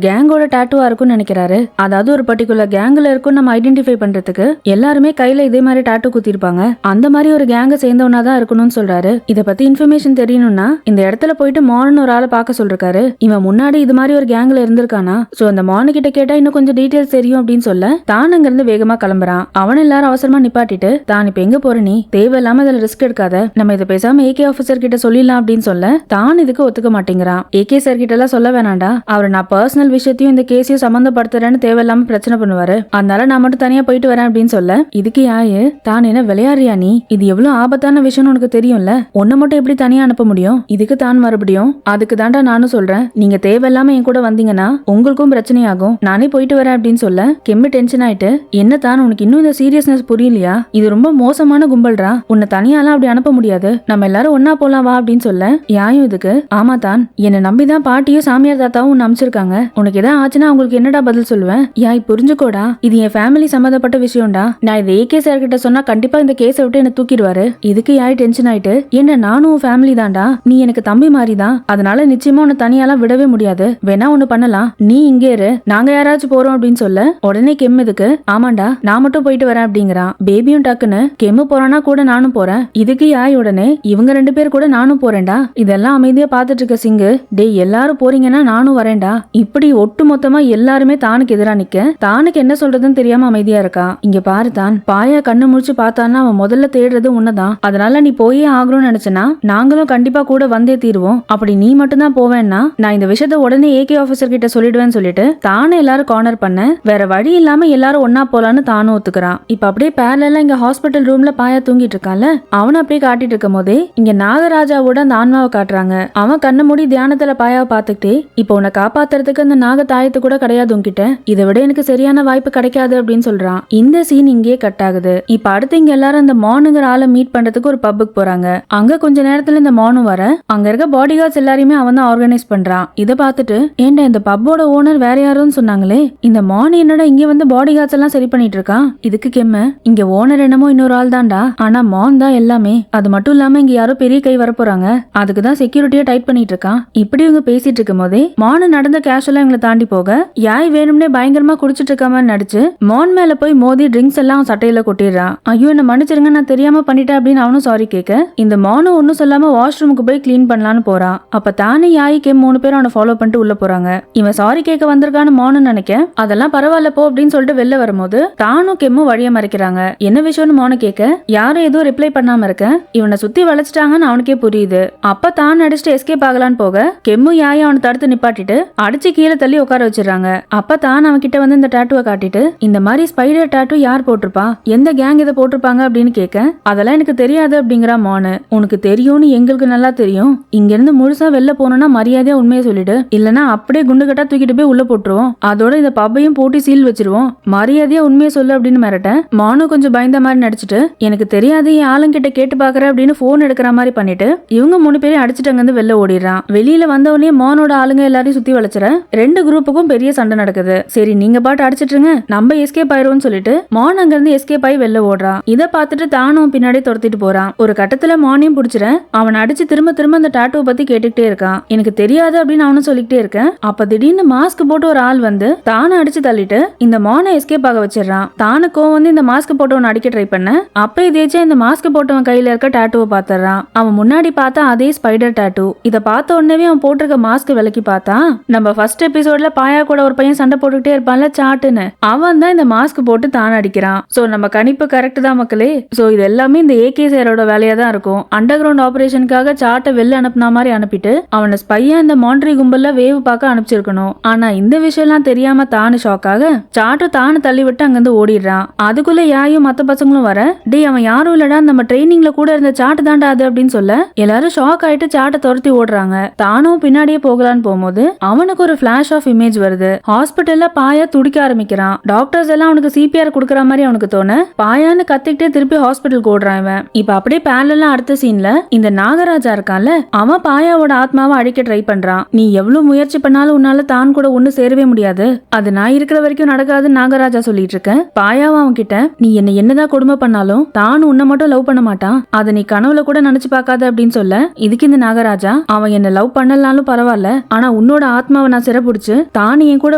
கேங்கோட டாட்டூவா இருக்கும்னு நினைக்கிறாரு. அதாவது ஒரு பர்டிகுலர் கேங்ல இருக்கும் நம்ம ஐடென்டிஃபை பண்றதுக்கு எல்லாருமே கையில இதே மாதிரி டாட்டூ குத்திருப்பாங்க, அந்த மாதிரி ஒரு கேங்க சேர்ந்தவனா தான் இருக்கணும்னு சொல்றாரு. இத பத்தி இன்ஃபர்மேஷன் தெரியணும்னா இந்த இடத்துல போயிட்டு மார்ன் ஒரு ஆளை பார்க்க சொல்றாரு. இவன் முன்னாடி இது மாதிரி ஒரு கேங்ல இருந்திருக்கானா, சோ அந்த மார்ன் கிட்ட கேட்டா இன்னும் கொஞ்சம் டீடைல்ஸ் தெரியும் அப்படின்னு சொல்ல தான் அங்க இருந்து வேகமா கிளம்புறான். அவன் எல்லாரும் அவசரமா நிப்பாட்டிட்டு, தான் இப்ப எங்க போற நீ, தேவையில்லாம இதுல ரிஸ்க் எடுக்காத, நம்ம இதை பேசாம ஏகே ஆபீசர் கிட்ட சொல்லிடலாம் அப்படின்னு சொல்ல தான் இதுக்கு ஒத்துக்க மாட்டேங்கிறான். ஏகே சார் கிட்ட எல்லாம் சொல்ல வேணாண்டா, அவர் நான் பர்சனல் விஷயத்தையும் இந்த கேஸையும் சம்பந்தப்படுத்துறேன்னு தேவையில்லாம பிரச்சனை பண்ணுவாரு, அதனால நான் மட்டும் தனியா போயிட்டு வரேன் அப்படின்னு சொல்ல இதுக்கு யாரு, தான் என்ன விளையாடுறியா நீ, இது எவ்வளவு ஆபத்தான விஷயம்னு உனக்கு தெரியும்ல, உன்னை மட்டும் எப்படி தனியா அனுப்ப முடியும், இதுக்கு தான் மறுபடியும் அதுக்கு தாண்டா நானும் சொல்றேன், நீங்க தேவையில்லாம என் கூட வந்தீங்கன்னா உங்களுக்கும் பிரச்சனையாகும், நானே போயிட்டு வரேன் அப்படின்னு சொல்ல கெம்பு டென்ஷன் ஆயிட்டு, என்ன தான் உனக்கு இன்னும் இந்த சீரியஸ்னஸ் புரியலையா, இது ரொம்ப மோசமான கும்பல்ரா, உன்னை தனியாலாம் அப்படி அனுப்ப முடியாது, நம்ம எல்லாரும் ஒன்னா போலாம் வா அப்படின்னு சொல்ல யாயும் இதுக்கு, ஆமா தான் என்னை நம்பிதான் பாட்டியும் சாமியார் தாத்தாவும் உன்னை அனுப்பிச்சிருக்காங்க, உனக்கு எதாவது ஆச்சுன்னா அவங்களுக்கு என்னடா பதில் சொல்லுவேன், யாய் புரிஞ்சுக்கோடா, இது என் ஃபேமிலி சம்பந்தப்பட்ட விஷயம்டா, நான் இதை ஏகே சார் கிட்ட சொன்னா கண்டிப்பா இந்த கேஸை விட்டு என்ன தூக்கிடுவாரு, இதுக்கு யாய் டென்ஷன் ஆயிட்டு, என்ன நானும் ஃபேமிலி தான்டா, நீ எனக்கு தம்பி மாதிரி தான், அதனால நிச்சயமா உன்னை தனியாலாம் விடவே முடியாது, வேணா ஒண்ணு பண்ணலாம், நீ இங்கே இரு, நாங்க யாராச்சும் போறோம் அப்படின்னு சொல்ல உடனே கெம் இதுக்கு, ஆமாண்டா நான் மட்டும் போயிட்டு வரேன் அப்படிங்கிறான். பேபியும் டக்குன்னு கெம்மு போறானா கூட நானும் போறேன், இதுக்கு யாய் உடனே இவங்க 2 பேர் கூட நானும் போறேன்டா, இதெல்லாம் அமைதியா பாத்துட்டு இருக்க சிங்கு, டே எல்லாரும் போறீங்கன்னா நானும் வரேன்டா, இப்படி ஒட்டு மொத்தமா எல்லாருமே தானுக்கு எதிரா நிக்க தானுக்கு என்ன சொல்றதுன்னு தெரியாம அமைதியா இருக்கா. இங்க பாரு தான், பாயா கண்ணு முடிச்சு பார்த்தான்னா அவன் முதல்ல தேடுறது உன்னதான், அதனால நீ போயே ஆகணும்னு நினைச்சனா நாங்களும் கண்டிப்பா கூட வந்தே தீருவோம், அப்படி நீ மட்டும் தான் போவேன்னா நான் இந்த விஷயத்த உடனே ஏகே ஆபீசர் கிட்ட சொல்லிடுவேன்னு சொல்லிட்டு தானே எல்லாரும் கார்னர் பண்ண வேற வழி இல்லாம எல்லாரும் ஒன்னா போலான்னு தானும் ஒத்துக்கிறான். இப்ப அப்படியே பேரலா இங்க ஹாஸ்பிட்டல் ரூம்ல பாயா தூங்கிட்டு இருக்கான்ல, அவனை அப்படியே காட்டிட்டு இருக்கும் போதே இங்க நாகராஜாவோட அந்த ஆன்மாவை காட்டுறாங்க. அவன் கண்ணு மூடி தியானத்துல பாயாவை பார்த்துக்கிட்டே, இப்போ உன்னை காப்பாத்துறதுக்கு அந்த நாக தாயத்து கூட கிடையாது உன்கிட்ட, இதை விட எனக்கு சரியான வாய்ப்பு கிடைக்காது அப்படின்னு சொல்றான். இந்த சீன் இங்கே கட் ஆகுது. இப்ப அடுத்து இங்க எல்லாரும் அந்த மானுங்கிற ஆளை மீட் பண்றதுக்கு ஒரு பப்புக்கு போறாங்க. அங்க கொஞ்ச நேரத்துல இந்த மானு வர அங்க இருக்க பாடி கார்ட்ஸ் எல்லாரையுமே அவன் தான் ஆர்கனைஸ் பண்றான். இதை பார்த்துட்டு, ஏண்டா இந்த பப்போட ஓனர் வேற யாரும் சொன்னாங்களே, இந்த மானு என்னடா இங்க வந்து பாடி கார்ட்ஸ் எல்லாம் சரி பண்ணிட்டு இருக்கான், இதுக்கு கெம்ம இங்க ஓனர் என்னமோ இன்னொரு ஆள் தான்டா, ஆனா மான் தான் எல்லாமே, அது மட்டும் இல்லாம இங்க யாரோ பெரிய கை வர போறாங்க, அதுக்குதான் செக்யூரிட்டியா டைட் பண்ணிட்டு இருக்கான். இப்படி இவங்க பேசிட்டு இருக்கும் போதே மானு நடந்த கேஷுவலா இவங்களை தாண்டி போக யாய் வேணும்னே பயங்கரமா குடிச்சிட்டு இருக்க மாதிரி நடிச்சு மான் மேல போய் மோதி ட்ரிங்க்ஸ் எல்லாம் சட்டையில கொட்டிடுறான். ஐயோ என்ன மன்னிச்சிருங்க நான் தெரியாம பண்ணிட்டேன் அப்படின்னு அவனும் சாரி கேட்க இந்த மானு ஒன்னும் சொல்லாம வாஷ்ரூமுக்கு போய் கிளீன் பண்ணலான்னு போறான். அப்ப தானே யாய் கெம் 3 பேரும் அவனை ஃபாலோ பண்ணிட்டு உள்ள போறாங்க. இவன் சாரி கேட்க வந்திருக்கான்னு மானு நினைக்க அதெல்லாம் பரவாயில்ல போ அப்படின்னு சொல்லிட்டு வெளில வரும்போது தானும் கெம்மும் வழிய மறைக்கிறாங்க. என்ன விஷயம்னு மானு கேட்க யாரும் எதுவும் ரிப்ளை பண்ணாம இருக்க இவனை சுத்தி வளைச்சிட்டாங்கன்னு அவனுக்கே புரியுது. அப்ப தான் அடிச்சுட்டு எஸ்கேப் ஆகலான்னு போக கெம்மு யாயும் அவனை தடுத்து நிப்பாட்டிட்டு அடிச்சு கீழே தள்ளி உட்கார வச்சிடறாங்க. அப்ப தான் அவன் கிட்ட வந்து இந்த டாட்டுவை காட்டிட்டு இந்த மாதிரி ஸ்பைடர் டாட்டு யார் போட்டிருப்பா, எந்த கேங் இதை போட்டிருப்பாங்க அப்படின்னு கேட்க அதெல்லாம் எனக்கு தெரியாது அப்படிங்கிற மானு. உனக்கு தெரியும்னு எங்களுக்கு நல்லா தெரியும், இங்க இருந்து முழுசா வெளில போனோம்னா மரியாதையா உண்மையை சொல்லிடு, இல்லனா அப்படியே குண்டு கட்டா தூக்கிட்டு போய் உள்ள போட்டுருவோம், அதோட இந்த பப்பையும் போட்டு சீல் வச்சிருவோம், மரியாதையா உண்மையை சொல்லு அப்படின்னு மிரட்ட மானு கொஞ்சம் பயந்த மாதிரி நடிச்சிட்டு எனக்கு தெரியாது என் ஆளுங்கிட்ட கேட்டு பாக்குற அப்படின்னு போன் எடுக்கிற மாதிரி பண்ணிட்டு இவங்க 3 பேரையும் அடிச்சுட்டு அங்கிருந்து வெளில ஓடிடுறான். வெளியில வந்தவனே மானோட ஆளுங்க எல்லாரையும் சுத்தி வளைச்சுற 2 குரூப்புக்கும் பெரிய சண்டை நடக்குது. சரி நீங்க பாட்டு அடிச்சிட்டுருங்க நம்ம எஸ்கேப் ஆயிரும் சொல்லிட்டு மான் அங்க இருந்து எஸ்கேப் ஆகி வெளில ஓடுறான். இதை பார்த்துட்டு தானும் பின்னாடி துரத்திட்டு போறான். ஒரு கட்டத்துல மானையும் பிடிச்சிட அவன் அடிச்சு திரும்ப திரும்ப அந்த டாட்டுவை பத்தி கேட்டுக்கிட்டே இருக்கான். எனக்கு தெரியாது அப்படின்னு அவனும் சொல்லிக்கிட்டே இருக்கேன். அப்ப திடீர்னு மாஸ்க் போட்டு ஒரு ஆள் வந்து தானை அடிச்சு தள்ளிட்டு இந்த மானை எஸ்கேப் ஆக வச்சிடறான். தானுக்கும் வந்து இந்த மாஸ்க் போட்டவன் அடிக்க ட்ரை பண்ண அப்ப இதேச்சா இந்த மாஸ்க் போட்டவன் கையில இருக்க டாட்டுவை பாத்துறான். அவன் முன்னாடி பார்த்தா அதே ஸ்பைடர் டாட்டு. இத பார்த்த உடனே அவன் போட்டிருக்க மாஸ்க் விலக்கி பார்த்தா நம்ம ஃபர்ஸ்ட் எபிசோட்ல பாயா கூட ஒரு பையன் சண்டை போட்டுக்கிட்டே இருப்பான்ல சாட்டுன்னு, அவன் தான் இந்த மாஸ்க் போட்டு தான் அடிக்கிறான். சோ நம்ம கணிப்பு கரெக்ட் தான் மக்களே. சோ இது எல்லாமே இந்த ஏகே சாரோட வேலையா தான் இருக்கும். அண்டர் கிரவுண்ட் ஆபரேஷனுக்காக சாட்டை வெளில அனுப்புன மாதிரி அனுப்பிட்டு அவனை ஸ்பையா இந்த மாண்ட்ரி கும்பல்ல வேவு பார்க்க அனுப்பிச்சிருக்கணும். ஆனா இந்த விஷயம் எல்லாம் தெரியாம தானு ஷாக்காக சாட்டு தானு தள்ளி விட்டு அங்கிருந்து ஓடிடுறான். அதுக்குள்ள யாயும் மத்த பசங்களும் வர டே அவன் யாரும் இல்லடா நம்ம ட்ரைனிங்ல கூட இருந்த சாட்டு தாண்டா அது அப்படின்னு சொல்ல எல்லாரும் ஷாக் ஆயிட்டு சாட்டை துரத்தி ஓடுறாங்க. தானும் பின்னாடியே போகலான்னு போகும்போது அவனுக்கு ஒரு பிளாஷ் ஆஃப் இமேஜ் வருது. ஹாஸ்பிட்டல்ல பாயா துடிக்க ஆரம்பிக்கிறான். டாக்டர்ஸ் எல்லாம் அவனுக்கு சிபிஆர் குடுக்கற மாதிரி அவனுக்கு தோணு. பாயான்னு கத்திக்கிட்டே திருப்பி ஹாஸ்பிட்டல் ஓடுறான் இவன். இப்ப அப்படியே பேரலா அடுத்த சீன்ல இந்த நாகராஜா இருக்கான்ல, அவன் பாயாவோட ஆத்மாவை அழிக்க ட்ரை பண்றான். நீ எவ்வளவு முயற்சி பண்ணாலும் உன்னால தான் கூட ஒண்ணு சேரவே முடியாது, அது நான் இருக்கிற வரைக்கும் நடக்காதுன்னு நாகராஜா சொல்லிட்டு இருக்க. பாயாவும் அவன் கிட்ட, நீ என்னதான் கொடுமை பண்ணாலும் தான் உன்னை மட்டும் லவ் பண்ண மாட்டான், அதை நீ கனவுல கூட நினைச்சு பார்க்காத அப்படின்னு சொல்ல, இதுக்கு இந்த நாகராஜா, அவன் என்ன லவ் பண்ணலனாலும் பரவாயில்ல, ஆனா உன்னோட ஆத்மாவை நான் சிறப்புடிச்சு தான் என் கூட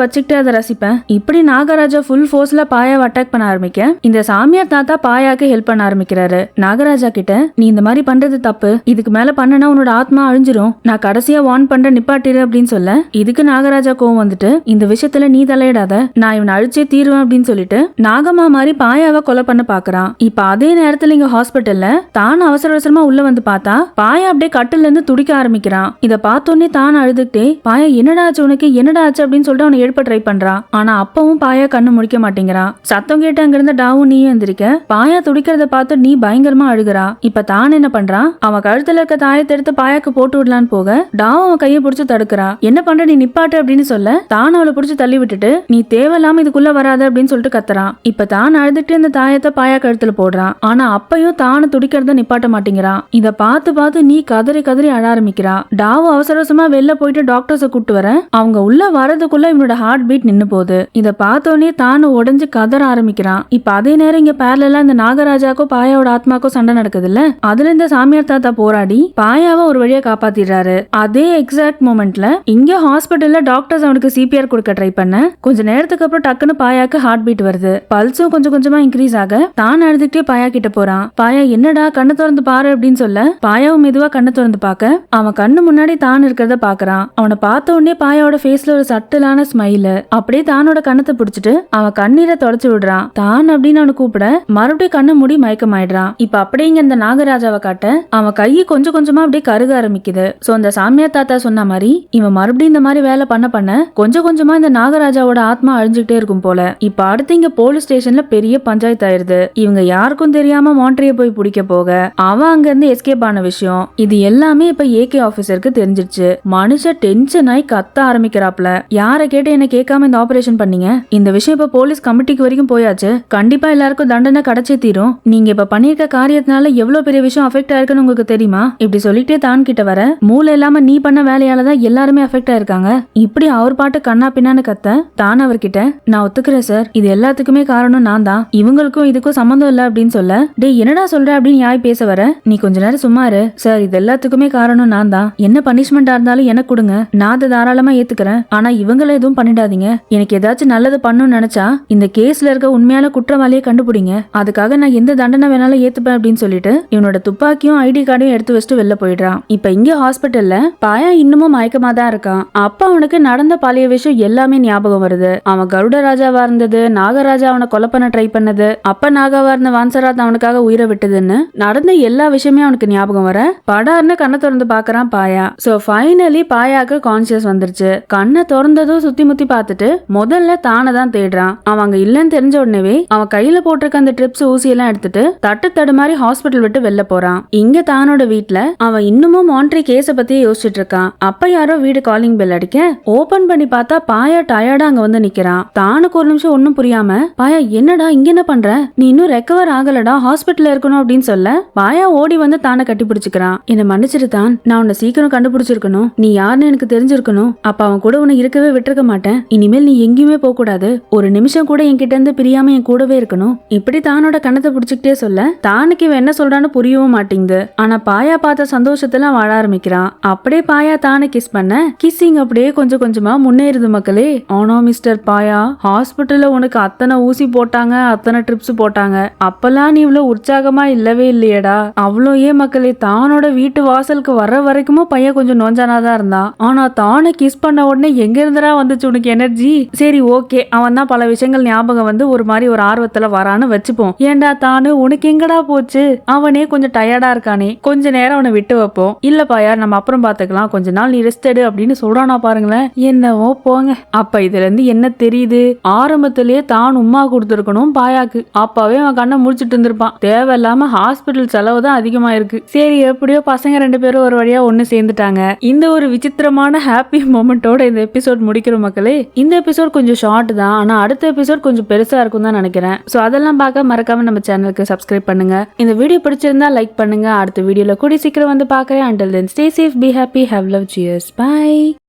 வச்சுக்கிட்டு அதை ரசிப்பேன். இப்படி நாகராஜா ஃபுல் ஃபோர்ஸ்ல பாயாவை அட்டாக் பண்ண ஆரம்பிக்க இந்த சாமியார் தாத்தா பாயாக்கு ஹெல்ப் பண்ண ஆரம்பிக்கிறாரு. நாகராஜா கிட்ட, நீ இந்த மாதிரி பண்றது தப்பு, இதுக்கு மேல பண்ணனா உன்னோட ஆத்மா அழிஞ்சிரும், நான் கடைசியா வார்ன் பண்ற நிப்பாட்டிரு அப்படின்னு சொல்ல, இதுக்கு நாகராஜா கோவம் வந்துட்டு, இந்த விஷயத்துல நீ தலையிடாத, நான் இவனை அழிச்சே தீருவேன் அப்படின்னு சொல்லிட்டு நாகமா மாதிரி பாயாவை கொலை பண்ண பாக்குறான். இப்ப அதே நேரத்துல இங்க ஹாஸ்பிட்டல்ல தான் அவசர அவசரமா உள்ள வந்து பார்த்தா பாயா அப்படியே கட்டில இருந்து துடிக்க ஆரம்பிக்கிறான். இத பார்த்தோன்னே தான் அழுதுகிட்டே, பாயா என்னடா ஆச்சு உனக்கு, என்னடா ஆச்சு அப்படின்னு சொல்லிட்டு அவனை எழுப்ப ட்ரை பண்றான். ஆனா அப்பவும் பாயா கண்ணு முடிக்க மாட்டேங்கிறான். சத்தம் கேட்டு அங்க இருந்த டாவும் நீயும் எந்திரிக்க, பாயா துடிக்கிறத பார்த்து நீ பயங்கரமா அழுகிறா. இப்ப தான் என்ன பண்றான், அவன் கழுத்துல இருக்க தாயத்தை எடுத்து பாயாக்கு போட்டு விடலான்னு போக டாவும் அவன் கையை பிடிச்சு தடுக்கிறா. என்ன பண்ற நீ நிப்பாட்டு அப்படின்னு சொல்ல, தான் அவளை பிடிச்சு தள்ளி விட்டுட்டு நீ தேவையில்லாம இதுக்குள்ள வராத அப்படின்னு சொல்லிட்டு கத்துறான். இப்ப தான் அழுதுட்டு இந்த தாயத்தை பாயா கழுத்துல போடுறான். ஆனா அப்பையும் தானு துடிக்கிறத நிப்பாட்ட மாட்டேங்கிறான். இத பார்த்து பார்த்து நீ கதறி கதறி அழ ஆரம்பிக்கிறா. டாவு அவசர அவசரமா வெளில போயிட்டு டாக்டர்ஸ கூட்டு வர அவங்க உள்ள வரதுக்குள்ள இவனோட ஹார்ட் பீட் நின்னு போகுது. இத பார்த்தோன்னே தானு உடஞ்சு கதற ஆரம்பிக்கிறான். இப்ப அதே நேரம் இங்க பேரலா இந்த நாகராஜாக்கும் பாயாவோட ஆத்மாக்கும் சண்டை நடக்குது இல்ல, அதுல இந்த சாமியார் தாத்தா போராடி பாயாவை ஒரு வழியா காப்பாத்திடுறாரு. அதே எக்ஸாக்ட் மொமெண்ட்ல இங்க ஹாஸ்பிட்டல்ல டாக்டர்ஸ் அவனுக்கு சிபிஆர் கொடுக்க ட்ரை பண்ண கொஞ்ச நேரத்துக்கு அப்புறம் டக்குன்னு பாயாக்கு ஹார்ட் பீட் வருது. பல்ஸும் கொஞ்சம் கொஞ்சமா இன்க்ரீஸ் ஆக தான் அழுதுகிட்டே பாயா கிட்ட போறான். பாயா என்னடா கண்ணு திறந்து பாரு அப்படின்னு சொல்ல, பாயாவும் மெதுவா கண்ணு திறந்து பார்க்க அவன் கண்ணு முன்னாடி தான் இருக்கிறத பாக்குறான். அவனை பார்த்த உடனே பாயாவோட ஃபேஸ்ல ஒரு சட்டலான ஸ்மைல். அப்படியே தானோட கண்ணத்தை பிடிச்சிட்டு அவன் கண்ணீரை தொடச்சு விடுறான். தான் அப்படின்னு அவனை கூப்பிட மறுபடியும் கண்ணு மூடி மயக்கமாயிடுறான். இப்ப அப்படிங்க இந்த நாகராஜாவை காட்ட அவன் கையை கொஞ்சம் கொஞ்சமா அப்படியே கருக ஆரம்பிக்குது. சோ அந்த சாமியார் தாத்தா சொன்ன மாதிரி இவன் மறுபடியும் இந்த மாதிரி வேலை பண்ண பண்ண கொஞ்சம் கொஞ்சமா இந்த நாகராஜாவோட ஆத்மா அழிஞ்சுட்டே இருக்கும் போல. இப்ப அடுத்து இங்க போலீஸ் ஸ்டேஷன்ல பெரிய பஞ்சாயத்து ஆயிருது. இவங்க யாருக்கும் தெரியாம மாண்ட்ரிய போய் பிடிக்க போக அவன் அங்க இருந்து எஸ்கேப் ஆன விஷயம் இது எல்லாமே இப்ப ஏகே ஆபீசருக்கு தெரிஞ்சிருச்சு. மனுஷன் டென்ஷன் ஆகி கத்த ஆரம்பிக்கிறாப்ல. யார கேட்டு என்ன கேட்காம இந்த ஆபரேஷன் பண்ணீங்க, இந்த விஷயம் இப்ப போலீஸ் கமிட்டிக்கு வரைக்கும் போயாச்சு, கண்டிப்பா எல்லாருக்கும் தண்டனை கிடைச்சே தீரும், நீங்க இப்ப பண்ணிருக்க காரியத்தினால எவ்வளவு பெரிய விஷயம் அஃபெக்ட் ஆயிருக்குன்னு உங்களுக்கு தெரியுமா, இப்படி சொல்லிட்டே தான் கிட்ட வர, மூளை இல்லாம நீ பண்ண வேலையாலதான் எல்லாருமே அஃபெக்ட் ஆயிருக்காங்க, இப்படி அவர் பாட்டு கண்ணா பின்னான்னு கத்த தான் அவர்கிட்ட, நான் ஒத்துக்கிறேன் சார், இது எல்லாத்துக்குமே காரணம் நான் தான், இவங்களுக்கும் இதுக்கும் சம்பந்தம் இல்ல அப்படின்னு சொல்ல, டே என்னடா சொல்ற அப்படின்னு யாய் பேச வர, நீ கொஞ்ச நேரம் சும்மாரு சார், இது எல்லாத்துக்குமே காரணம் நான் தான், என்ன பனிஷ்மெண்டா இருந்தாலும் எனக்கு கொடுங்க, நான் அதை தாராளமா ஏத்துக்கிறேன், ஆனா இவங்கள எதுவும் பண்ணிடாதீங்க, எனக்கு ஏதாச்சும் நல்லது பண்ணணும்னு நினைச்சா இந்த கேஸ்ல இருக்க உண்மையான குற்றவாளியை கண்டுபிடிங்க, அதுக்காக நான் எந்த தண்டனை வேணாலும் ஏத்துப்பேன் அப்படின்னு சொல்லிட்டு இவனோட துப்பாக்கியும் ஐடி கார்டையும் எடுத்து வச்சுட்டு வெளில போயிடுறான். இப்ப இங்க ஹாஸ்பிட்டல்ல பாயா இன்னமும் மயக்கமா தான் இருக்கான். அப்ப அவனுக்கு நடந்த பழைய விஷயம் எல்லாமே ஞாபகம் வருது. அவன் கருட ராஜாவா இருந்தது, நாகராஜா அவனை கொலை பண்ண ட்ரை பண்ணது, அப்ப நாகாவா இருந்த வான்சராத் அவனுக்காக உயிரை விட்டதுன்னு நடந்த எல்லா விஷயமே அவனுக்கு ஞாபகம் வர படார்னு கண்ணை திறந்து பாக்குறான் பாயா. சோ ஃபைனலி பாயாக்கு கான்சியஸ் வந்துருச்சு. கண்ணை திறந்ததும் சுத்தி முத்தி பார்த்துட்டு முதல்ல தானே தான் தேடுறான். அவன் அங்க இல்லன்னு தெரிஞ்ச உடனே அவன் கையில போட்டிருக்க அந்த ட்ரிப்ஸ் ஊசி எல்லாம் எடுத்துட்டு தட்டு தடு மாதிரி ஹாஸ்பிட்டல் விட்டு வெளில போறான். இங்க தானோட வீட்டுல அவன் இன்னமும் மாண்ட்ரி கேஸ பத்தியே யோசிச்சுட்டு இருக்கான். அப்ப யாரோ வீடு காலிங் பெல் அடிக்க ஓபன் பண்ணி பார்த்தா பாயா டயர்டா அங்க வந்து நிக்கிறான். தானுக்கு ஒரு நிமிஷம் ஒன்னும் புரியாம, பாயா என்னடா இங்க என்ன பண்ற, நீ இன்னும் ரெக்கவர் ஆகலடா, ஹாஸ்பிட்டல்ல இருக்கணும் அப்படின்னு சொல்ல பாயா ஓடி வந்து தானை கட்டி பிடிச்சுக்கிறான். என்ன மன்னிச்சிரு தான், நான் உன்னை சீக்கிரம் கண்டுபிடிச்சிருக்கணும், நீ யாருன்னு எனக்கு தெரிஞ்சிருக்கணும், அப்ப அவன் கூட உன்னை இருக்கவே விட்டுருக்க மாட்டேன், இனிமேல் நீ எங்கேயுமே போக கூடாது, ஒரு நிமிஷம் கூட என்கிட்ட இருந்து பிரியாம என் கூடவே இருக்கணும், இப்படி தானோட கண்ணத்தை பிடிச்சுக்கிட்டே சொல்ல தானுக்கு இவன் என்ன சொல்றான்னு புரியவும் மாட்டேங்குது. ஆனா பாயா பார்த்த சந்தோஷத்துல வாழ ஆரம்பிக்கிறான். அப்படியே பாயா தானே கிஸ் பண்ண கிஸ்ஸிங் அப்படியே கொஞ்சம் கொஞ்சமா முன்னேறுது மக்களே. ஆனா மிஸ்டர் பாயா, ஹாஸ்பிட்டல்ல உனக்கு அத்தனை ஊசி போட்டாங்க, அத்தனை ட்ரிப்ஸ் போட்டாங்க, அப்பெல்லாம் நீ இவ்வளவு உற்சாகமா இல்லவே இல்லையடா. அவ்வளோ ஏன் மக்களே, தானோட வீட்டு வாசலுக்கு வர்ற வரைக்கும் பையன் கொஞ்சம் நோஞ்சானாதான் இருந்தான். ஆனா தானே கிஸ் பண்ண உடனே எங்க இருந்தரா வந்துச்சு உனக்கு எனர்ஜி. சரி ஓகே, அவன் தான் பல விஷயங்கள் ஞாபகம் வந்து ஒரு மாதிரி ஒரு ஆர்வத்துல வரான்னு வச்சுப்போம். ஏண்டா தானு உனக்கு எங்கடா போச்சு, அவனே கொஞ்சம் டயர்டா இருக்கானே, கொஞ்ச நேரம் அவனை விட்டு வைப்போம், இல்ல பாயா நம்ம அப்புறம் பாத்துக்கலாம், கொஞ்ச நாள் நீ ரெஸ்ட் எடு அப்படின்னு சொல்றானா பாருங்களேன். என்னவோ போங்க. அப்ப இதுல இருந்து என்ன தெரியுது, ஆரம்பத்திலேயே தான் உம்மா கொடுத்துருக்கணும் பாயாக்கு, அப்பவே அவன் கண்ணை முடிச்சிட்டு இருந்திருப்பான். தேவையில்லாம ஹாஸ்பிட்டல் செலவு தான் அதிகமா இருக்கு. சரி எப்படியோ பசங்க ரெண்டு பேரும் ஒரு வழியா ஒண்ணு சேர்ந்துட்டாங்க. இந்த ஒரு விசித்திரமான ஹாப்பி மொமெண்டோட இந்த எபிசோட் முடிக்கிற மக்களே. இந்த எபிசோட் கொஞ்சம் ஷார்ட் தான், ஆனா அடுத்த எபிசோட் கொஞ்சம் பெருசா இருக்கும் தான் நினைக்கிறேன். ஸோ அதெல்லாம் பார்க்க மறக்காம நம்ம சேனலுக்கு சப்ஸ்கிரைப் பண்ணுங்க. இந்த வீடியோ பிடிச்சிருந்தா லைக் பண்ணுங்க. அடுத்த வீடியோல கூடி சீக்கிரம் வந்து பார்க்கறேன். Until then, stay safe, be happy, have love, cheers, bye.